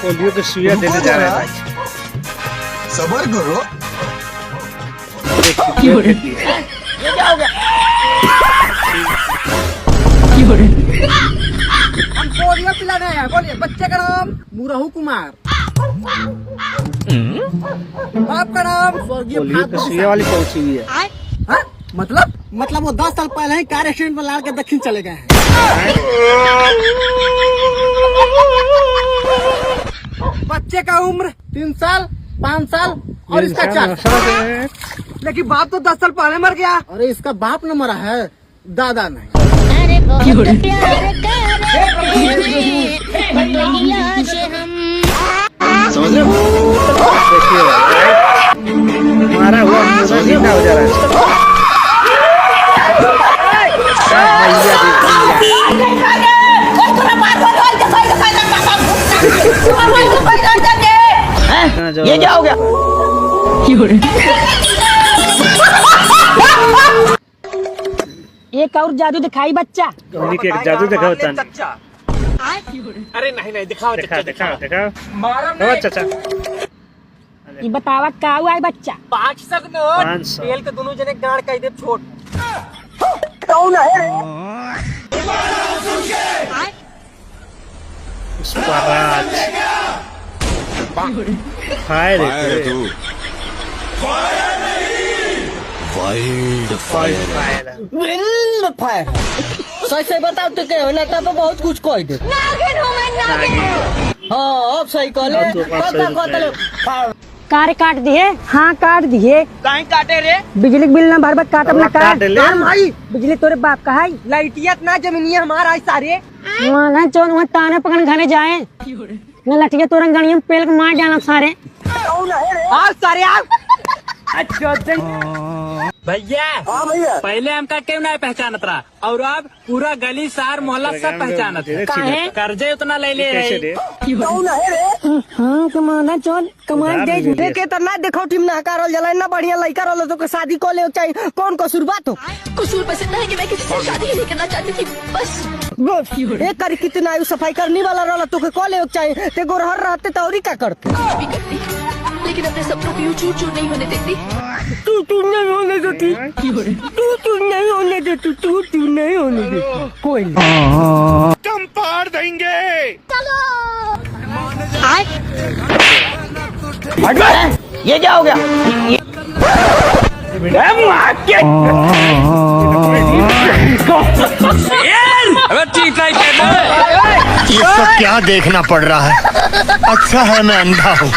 Polio की सुइया देने जा रहा है भाई। सबर करो। ये क्या हो गया? हम पोलियो पिलाने हैं। बोलिए बच्चे का नाम मुरहू कुमार, बाप का नाम स्वर्गीय पोलियो की सुइया वाली पहुंची हुई है। हाँ? मतलब वो 10 साल पहले ही कार एक्सीडेंट में लाल के दक्षिण चले गए हैं। बच्चे का उम्र 3 साल, 5 साल और इसका 4 साल। लेकिन बाप तो 10 साल पहले मर गया। अरे इसका बाप न मरा है, दादा नहीं। समझ रहे हो? देखिए हमारा हुआ मुझे जिंदा हो जा रहा है। ये क्या हो गया? एक और जादू दिखाई बच्चा। उन्हीं के जादू दिखाओ तान। अरे नहीं दिखाओ दिखाओ चाचा। ये बतावा का हुआ है बच्चा? 500 नोट 500 तेल के दोनों जने गाड़ कह दे छोट। स्वराज फायर है तू। Wild fire. फायर सही से बताओ तो क्या होना था? बहुत कुछ कह दे। हाँ अब सही कहले। कार काट दिए? हाँ काट दिए। कहीं काटे रे? बिजली बिल ना भरबत काट अपना कार। काट ले। भाई बिजली तोरे बाप का है। लाइटिया ना जमीनिया हमारा है सारे। माना चोन वहाँ ताने पकड़ घने जाए न लठिया तोरन गणिया में पेल के मार जाना सारे। आओ सारे आओ। अच्छा भैया पहले हमका क्यों नहीं पहचानत रहा और अब पूरा गली शहर मोहल्ला सब पहचानत है। कर्जे उतना ले ले रहे। हाँ कमाना चोन कमाल दे देखे तो ना देखो टीम ना करल जला ना बढ़िया लड़का रहल तो के शादी को ले चाहिए। कौन कसूर बात हो? कसूर बस इतना है कि मैं किसी से शादी ही नहीं करना चाहती थी बस। एक कर कितना आयु सफाई करने वाला रहल तो के को ले चाहिए। ते गोरहर रहते तो और ही क्या करते? कुछ भी करती लेकिन अपने सपनों को यूं चूर चूर नहीं होने देती। तू नहीं होने देती। तू नहीं होने देती। तू नहीं होने देती। कोई नहीं तुम पार देंगे। ये क्या हो गया? ये सब क्या देखना पड़ रहा है? अच्छा है मैं अंधा हूँ।